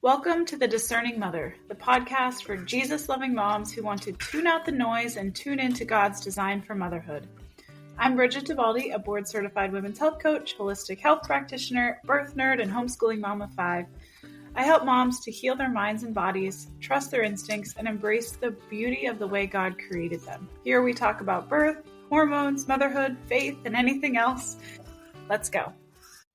Welcome to The Discerning Mother, the podcast for Jesus-loving moms who want to tune out the noise and tune into God's design for motherhood. I'm Bridget Divaldi, a board-certified women's health coach, holistic health practitioner, birth nerd, and homeschooling mom of 5. I help moms to heal their minds and bodies, trust their instincts, and embrace the beauty of the way God created them. Here we talk about birth, hormones, motherhood, faith, and anything else. Let's go.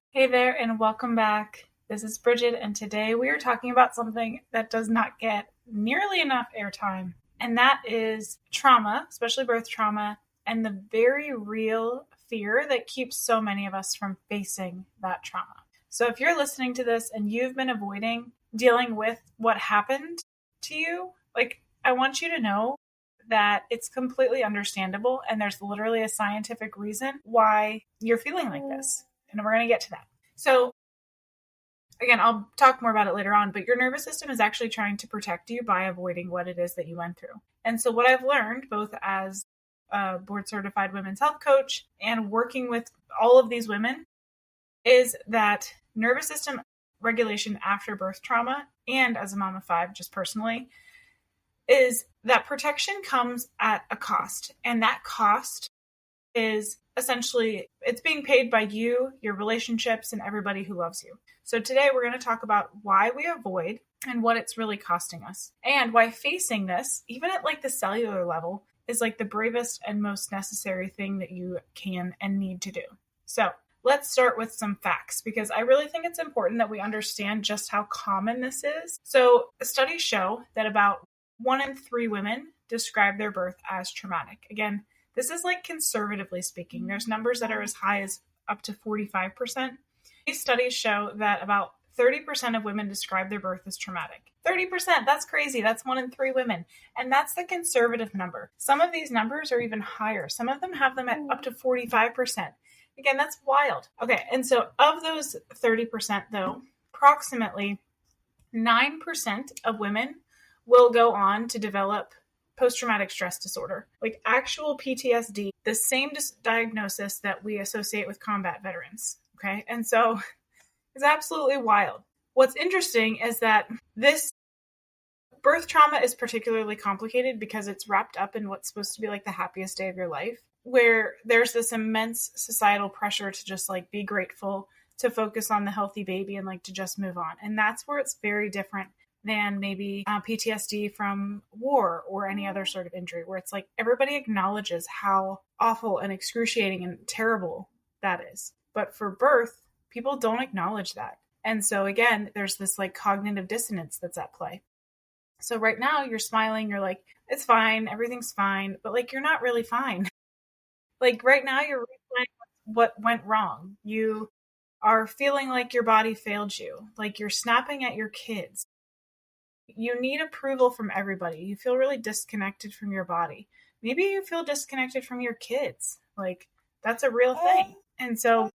Hey there, and welcome back. This is Bridget, and today we are talking about something that does not get nearly enough airtime, and that is trauma, especially birth trauma, and the very real fear that keeps so many of us from facing that trauma. So if you're listening to this and you've been avoiding dealing with what happened to you, I want you to know that it's completely understandable, and there's literally a scientific reason why you're feeling like this, and we're going to get to that. So again, I'll talk more about it later on, but your nervous system is actually trying to protect you by avoiding what it is that you went through. And so what I've learned, both as a board-certified women's health coach and working with all of these women, is that nervous system regulation after birth trauma, and as a mom of 5, just personally, is that protection comes at a cost. And that cost is essentially, it's being paid by you, your relationships, and everybody who loves you. So today we're going to talk about why we avoid and what it's really costing us, and why facing this, even at the cellular level, is the bravest and most necessary thing that you can and need to do. So let's start with some facts, because I really think it's important that we understand just how common this is. So studies show that about 1 in 3 women describe their birth as traumatic. Again, this is conservatively speaking. There's numbers that are as high as up to 45%. These studies show that about 30% of women describe their birth as traumatic. 30%, that's crazy. That's 1 in 3 women. And that's the conservative number. Some of these numbers are even higher. Some of them have them at up to 45%. Again, that's wild. Okay, and so of those 30% though, approximately 9% of women will go on to develop post-traumatic stress disorder, actual PTSD, the same diagnosis that we associate with combat veterans. Okay. And so it's absolutely wild. What's interesting is that this birth trauma is particularly complicated because it's wrapped up in what's supposed to be the happiest day of your life, where there's this immense societal pressure to just be grateful, to focus on the healthy baby, and to just move on. And that's where it's very different than maybe PTSD from war or any other sort of injury, where it's everybody acknowledges how awful and excruciating and terrible that is. But for birth, people don't acknowledge that. And so again, there's this cognitive dissonance that's at play. So right now you're smiling, you're it's fine, everything's fine, but you're not really fine. Right now you're replaying what went wrong. You are feeling like your body failed you, you're snapping at your kids. You need approval from everybody. You feel really disconnected from your body. Maybe you feel disconnected from your kids. That's a real thing. And so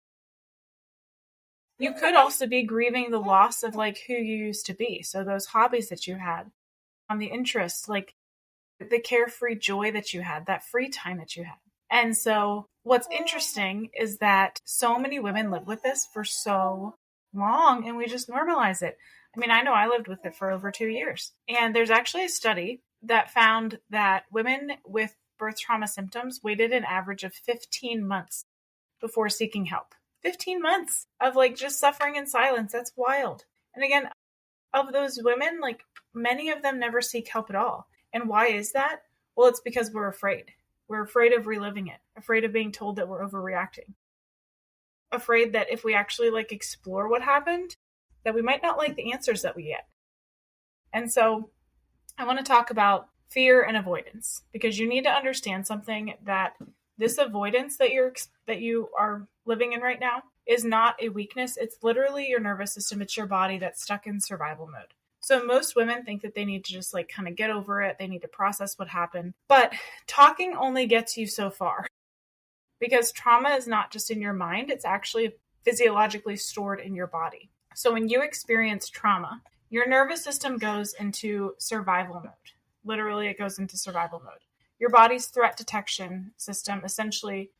you could also be grieving the loss of who you used to be. So those hobbies that you had, the interests, the carefree joy that you had, that free time that you had. And so what's interesting is that so many women live with this for so long, and we just normalize it. I know I lived with it for over 2 years. And there's actually a study that found that women with birth trauma symptoms waited an average of 15 months before seeking help. 15 months of just suffering in silence. That's wild. And again, of those women, many of them never seek help at all. And why is that? Well, it's because we're afraid. We're afraid of reliving it, afraid of being told that we're overreacting, afraid that if we actually explore what happened, that we might not like the answers that we get. And so I want to talk about fear and avoidance, because you need to understand something, that this avoidance that you are living in right now is not a weakness. It's literally your nervous system. It's your body that's stuck in survival mode. So most women think that they need to just kind of get over it. They need to process what happened. But talking only gets you so far, because trauma is not just in your mind. It's actually physiologically stored in your body. So when you experience trauma, your nervous system goes into survival mode. Literally, it goes into survival mode. Your body's threat detection system essentially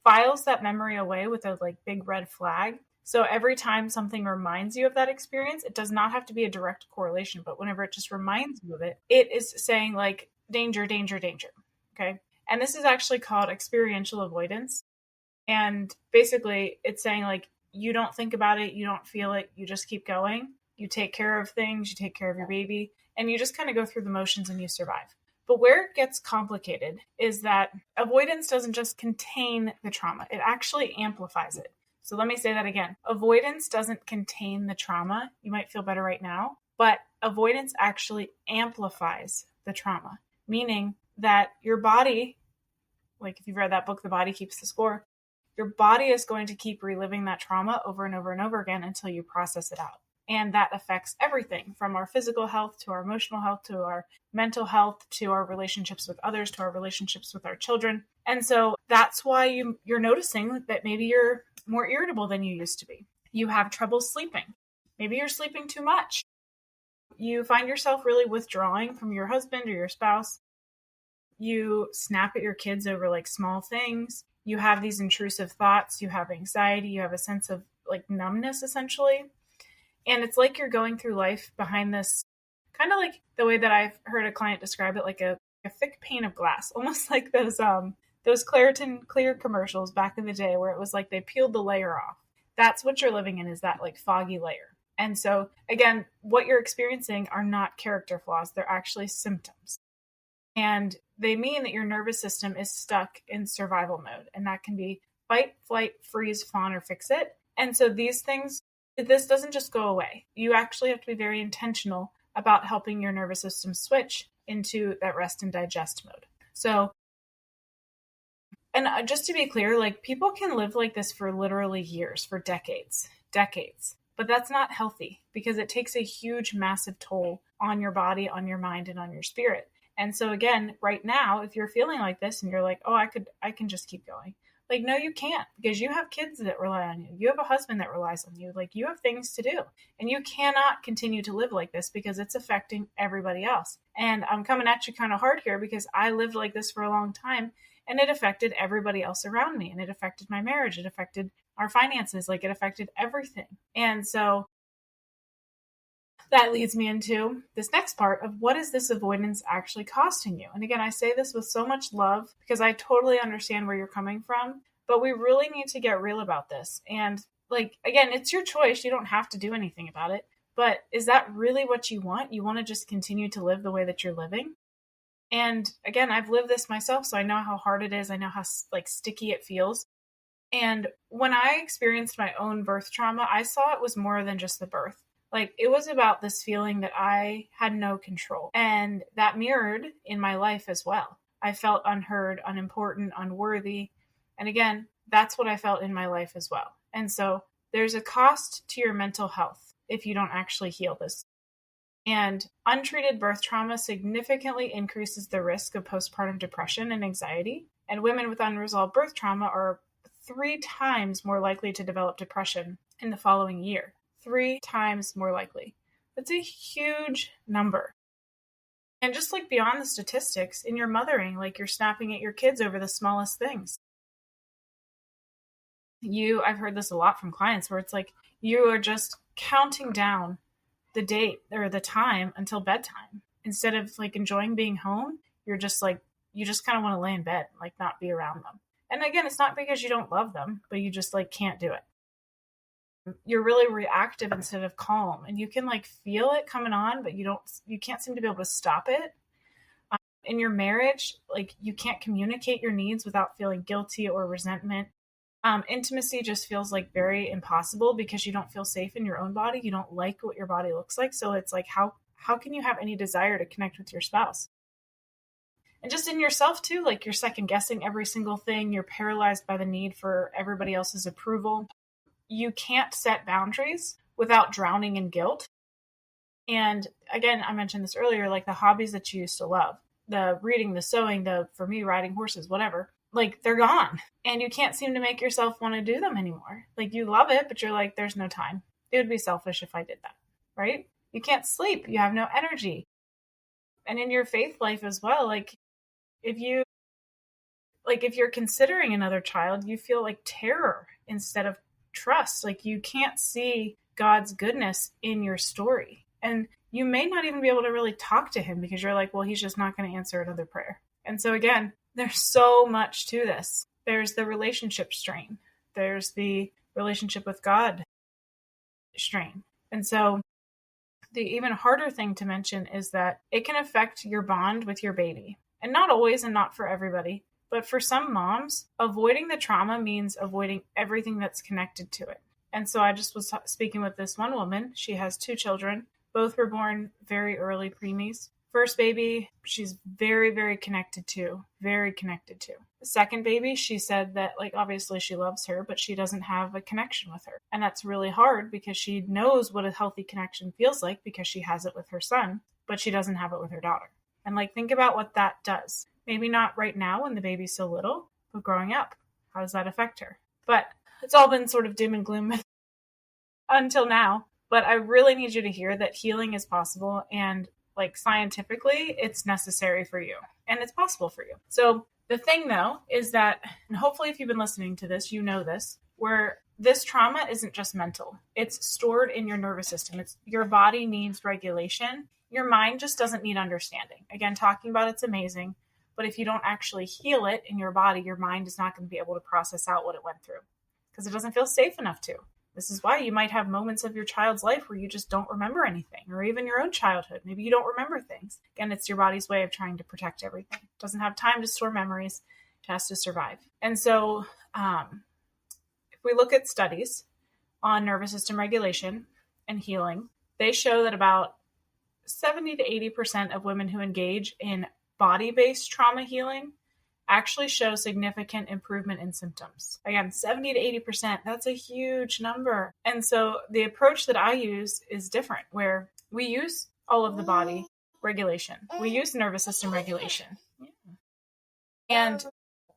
files that memory away with a big red flag So every time something reminds you of that experience, it does not have to be a direct correlation, but whenever it just reminds you of it, it is saying like danger, danger, danger. Okay. And this is actually called experiential avoidance. And basically it's saying like, you don't think about it, you don't feel it, you just keep going. You take care of things, you take care of your baby, and you just kind of go through the motions and you survive. But where it gets complicated is that avoidance doesn't just contain the trauma, it actually amplifies it. So let me say that again. Avoidance doesn't contain the trauma. You might feel better right now, but avoidance actually amplifies the trauma, meaning that your body, like if you've read that book, The Body Keeps the Score, your body is going to keep reliving that trauma over and over and over again until you process it out. And that affects everything from our physical health to our emotional health to our mental health to our relationships with others to our relationships with our children. And so that's why you're noticing that maybe you're more irritable than you used to be. You have trouble sleeping. Maybe you're sleeping too much. You find yourself really withdrawing from your husband or your spouse. You snap at your kids over like small things. You have these intrusive thoughts. You have anxiety. You have a sense of like numbness essentially. And it's like you're going through life behind this, kind of like the way that I've heard a client describe it, like a thick pane of glass, almost like those Claritin Clear commercials back in the day where it was like they peeled the layer off. That's what you're living in, is that like foggy layer. And so again, what you're experiencing are not character flaws. They're actually symptoms. And they mean that your nervous system is stuck in survival mode. And that can be fight, flight, freeze, fawn, or fix it. And so these things, this doesn't just go away. You actually have to be very intentional about helping your nervous system switch into that rest and digest mode. So, and just to be clear, like people can live like this for literally years, for decades, but that's not healthy because it takes a huge, massive toll on your body, on your mind, and on your spirit. And so again, right now, if you're feeling like this and you're like, oh, I can just keep going. Like, no, you can't, because you have kids that rely on you. You have a husband that relies on you. Like, you have things to do. And you cannot continue to live like this because it's affecting everybody else. And I'm coming at you kind of hard here because I lived like this for a long time and it affected everybody else around me. And it affected my marriage. It affected our finances. Like, it affected everything. And so that leads me into this next part of what is this avoidance actually costing you? And again, I say this with so much love because I totally understand where you're coming from, but we really need to get real about this. And like, again, it's your choice. You don't have to do anything about it, but is that really what you want? You want to just continue to live the way that you're living? And again, I've lived this myself, so I know how hard it is. I know how like sticky it feels. And when I experienced my own birth trauma, I saw it was more than just the birth. Like, it was about this feeling that I had no control. And that mirrored in my life as well. I felt unheard, unimportant, unworthy. And again, that's what I felt in my life as well. And so there's a cost to your mental health if you don't actually heal this. And untreated birth trauma significantly increases the risk of postpartum depression and anxiety. And women with unresolved birth trauma are 3 times more likely to develop depression in the following year. 3 times more likely. That's a huge number. And just like beyond the statistics, in your mothering, like you're snapping at your kids over the smallest things. I've heard this a lot from clients where it's like you are just counting down the date or the time until bedtime. Instead of like enjoying being home, you're just like, you just kind of want to lay in bed, like not be around them. And again, it's not because you don't love them, but you just like can't do it. You're really reactive instead of calm, and you can like feel it coming on, but you can't seem to be able to stop it. In your marriage, like you can't communicate your needs without feeling guilty or resentment. Intimacy just feels like very impossible because you don't feel safe in your own body. You don't like what your body looks like. So it's like, how can you have any desire to connect with your spouse? And just in yourself too, like you're second guessing every single thing. You're paralyzed by the need for everybody else's approval. You can't set boundaries without drowning in guilt. And again, I mentioned this earlier, like the hobbies that you used to love, the reading, the sewing, for me, riding horses, whatever, like they're gone. And you can't seem to make yourself want to do them anymore. Like you love it, but you're like, there's no time. It would be selfish if I did that, right? You can't sleep. You have no energy. And in your faith life as well, like if you're considering another child, you feel like terror instead of trust. Like, you can't see God's goodness in your story. And you may not even be able to really talk to him because you're like, well, he's just not going to answer another prayer. And so again, there's so much to this. There's the relationship strain. There's the relationship with God strain. And so the even harder thing to mention is that it can affect your bond with your baby. And not always, and not for everybody, but for some moms, avoiding the trauma means avoiding everything that's connected to it. And so I just was speaking with this one woman. She has 2 children. Both were born very early preemies. First baby, she's very, very connected to. Very connected to. The second baby, she said that, like, obviously she loves her, but she doesn't have a connection with her. And that's really hard because she knows what a healthy connection feels like because she has it with her son, but she doesn't have it with her daughter. And like, think about what that does. Maybe not right now when the baby's so little, but growing up, how does that affect her? But it's all been sort of doom and gloom until now. But I really need you to hear that healing is possible, and like, scientifically, it's necessary for you and it's possible for you. So the thing though is that, and hopefully if you've been listening to this, you know this, where this trauma isn't just mental. It's stored in your nervous system. It's your body needs regulation. Your mind just doesn't need understanding. Again, talking about it's amazing, but if you don't actually heal it in your body, your mind is not going to be able to process out what it went through because it doesn't feel safe enough to. This is why you might have moments of your child's life where you just don't remember anything, or even your own childhood. Maybe you don't remember things. Again, it's your body's way of trying to protect everything. It doesn't have time to store memories. It has to survive. And so if we look at studies on nervous system regulation and healing, they show that about 70 to 80% of women who engage in body-based trauma healing actually show significant improvement in symptoms. Again, 70 to 80%, that's a huge number. And so the approach that I use is different, where we use all of the body regulation. We use nervous system regulation. And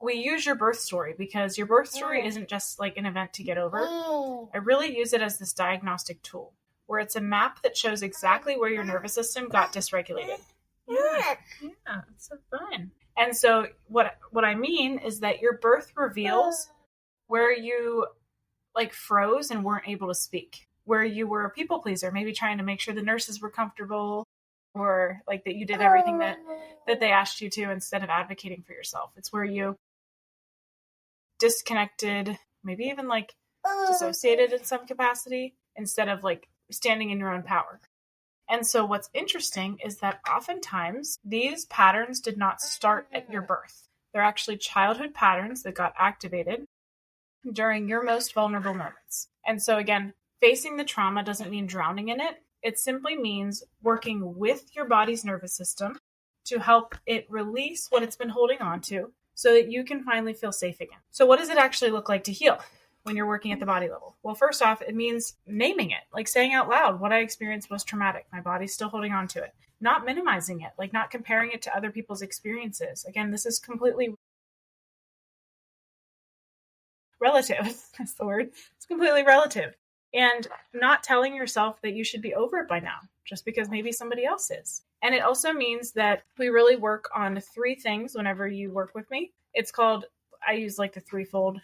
we use your birth story, because your birth story isn't just like an event to get over. I really use it as this diagnostic tool, where it's a map that shows exactly where your nervous system got dysregulated. Yeah, it's so fun. And so what I mean is that your birth reveals where you like froze and weren't able to speak, where you were a people pleaser, maybe trying to make sure the nurses were comfortable, or like that you did everything that they asked you to instead of advocating for yourself. It's where you disconnected, maybe even like dissociated in some capacity, instead of like standing in your own power. And so what's interesting is that oftentimes these patterns did not start at your birth. They're actually childhood patterns that got activated during your most vulnerable moments. And so again, facing the trauma doesn't mean drowning in it. It simply means working with your body's nervous system to help it release what it's been holding on to so that you can finally feel safe again. So what does it actually look like to heal when you're working at the body level? Well, first off, it means naming it, like saying out loud, what I experienced was traumatic. My body's still holding on to it. Not minimizing it, like not comparing it to other people's experiences. Again, this is completely relative. That's the word. It's completely relative. And not telling yourself that you should be over it by now, just because maybe somebody else is. And it also means that we really work on 3 things whenever you work with me. It's called, I use like the threefold.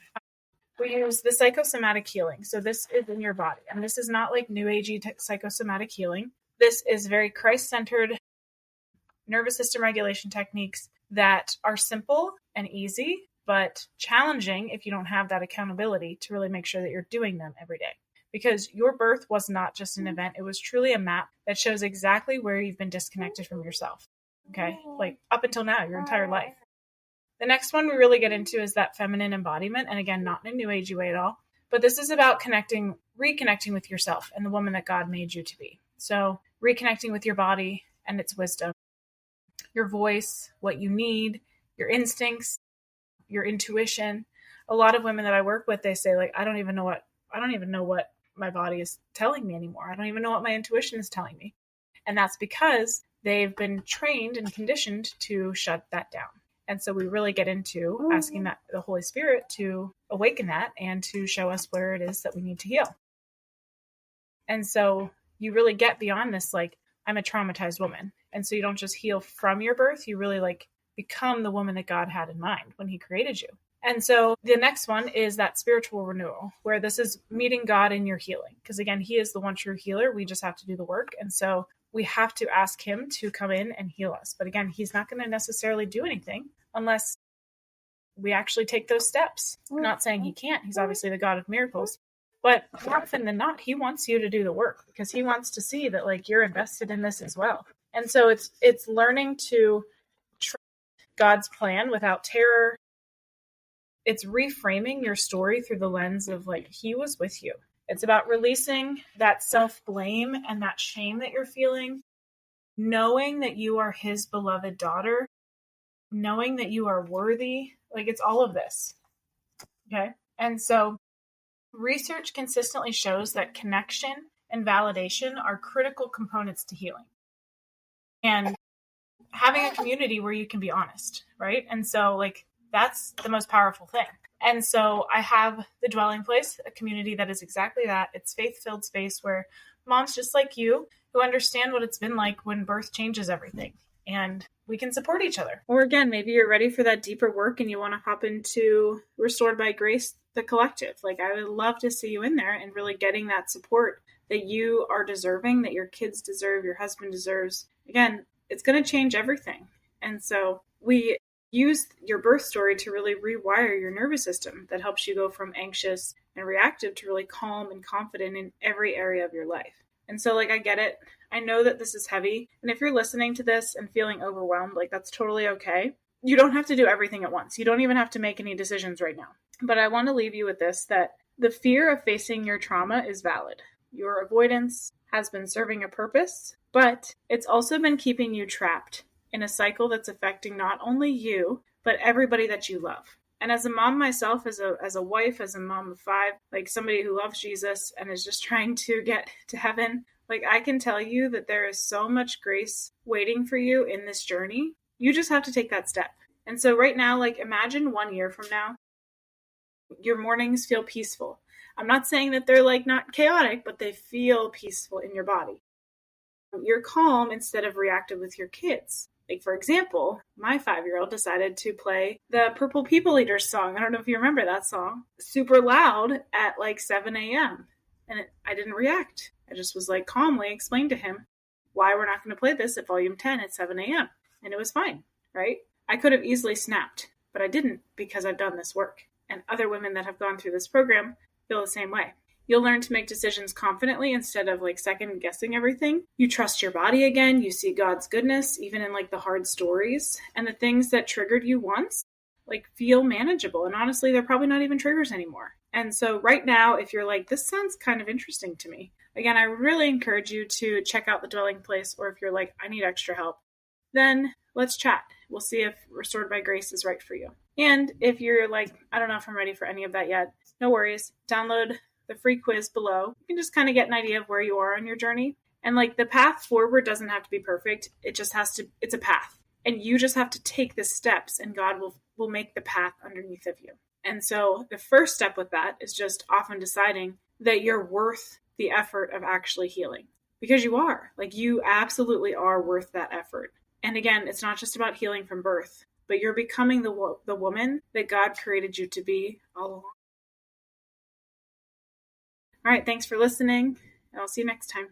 We use the psychosomatic healing. So this is in your body. And this is not like new agey psychosomatic healing. This is very Christ-centered nervous system regulation techniques that are simple and easy, but challenging if you don't have that accountability to really make sure that you're doing them every day. Because your birth was not just an event. It was truly a map that shows exactly where you've been disconnected from yourself. Okay? Like up until now, your entire life. The next one we really get into is that feminine embodiment. And again, not in a new agey way at all, but this is about reconnecting with yourself and the woman that God made you to be. So reconnecting with your body and its wisdom, your voice, what you need, your instincts, your intuition. A lot of women that I work with, they say like, I don't even know what my body is telling me anymore. I don't even know what my intuition is telling me. And that's because they've been trained and conditioned to shut that down. And so we really get into asking that the Holy Spirit to awaken that and to show us where it is that we need to heal. And so you really get beyond this, like, I'm a traumatized woman. And so you don't just heal from your birth, you really like become the woman that God had in mind when he created you. And so the next one is that spiritual renewal, where this is meeting God in your healing. Because again, he is the one true healer. We just have to do the work. And so we have to ask him to come in and heal us. But again, he's not going to necessarily do anything unless we actually take those steps. I'm not saying he can't. He's obviously the God of miracles. But more often than not, he wants you to do the work because he wants to see that like you're invested in this as well. And so it's learning to trust God's plan without terror. It's reframing your story through the lens of like, he was with you. It's about releasing that self-blame and that shame that you're feeling, knowing that you are his beloved daughter, knowing that you are worthy. Like it's all of this. Okay. And so research consistently shows that connection and validation are critical components to healing. And having a community where you can be honest, right? And so like, that's the most powerful thing. And so I have the Dwelling Place, a community that is exactly that. It's faith-filled space where moms just like you who understand what it's been like when birth changes everything. And we can support each other. Or again, maybe you're ready for that deeper work and you want to hop into Restored by Grace, the collective. Like I would love to see you in there and really getting that support that you are deserving, that your kids deserve, your husband deserves. Again, it's going to change everything. And so we use your birth story to really rewire your nervous system that helps you go from anxious and reactive to really calm and confident in every area of your life. And so like, I get it. I know that this is heavy. And if you're listening to this and feeling overwhelmed, like that's totally okay. You don't have to do everything at once. You don't even have to make any decisions right now. But I want to leave you with this, that the fear of facing your trauma is valid. Your avoidance has been serving a purpose, but it's also been keeping you trapped in a cycle that's affecting not only you, but everybody that you love. And as a mom myself, as a wife, as a mom of 5, like somebody who loves Jesus and is just trying to get to heaven, like I can tell you that there is so much grace waiting for you in this journey. You just have to take that step. And so right now, like imagine 1 year from now, your mornings feel peaceful. I'm not saying that they're like not chaotic, but they feel peaceful in your body. You're calm instead of reactive with your kids. Like, for example, my 5-year-old decided to play the Purple People Eaters song. I don't know if you remember that song. Super loud at like 7 a.m. And I didn't react. I just was like calmly explained to him why we're not going to play this at volume 10 at 7 a.m. And it was fine, right? I could have easily snapped, but I didn't because I've done this work. And other women that have gone through this program feel the same way. You'll learn to make decisions confidently instead of like second guessing everything. You trust your body again. You see God's goodness, even in like the hard stories, and the things that triggered you once, like feel manageable. And honestly, they're probably not even triggers anymore. And so right now, if you're like, this sounds kind of interesting to me, again, I really encourage you to check out the Dwelling Place. Or if you're like, I need extra help, then let's chat. We'll see if Restored by Grace is right for you. And if you're like, I don't know if I'm ready for any of that yet, no worries. Download the free quiz below. You can just kind of get an idea of where you are on your journey. And like the path forward doesn't have to be perfect. It just has to, it's a path. And you just have to take the steps and God will make the path underneath of you. And so the first step with that is just often deciding that you're worth the effort of actually healing. Because you are. Like you absolutely are worth that effort. And again, it's not just about healing from birth, but you're becoming the woman that God created you to be all along. All right, thanks for listening. I'll see you next time.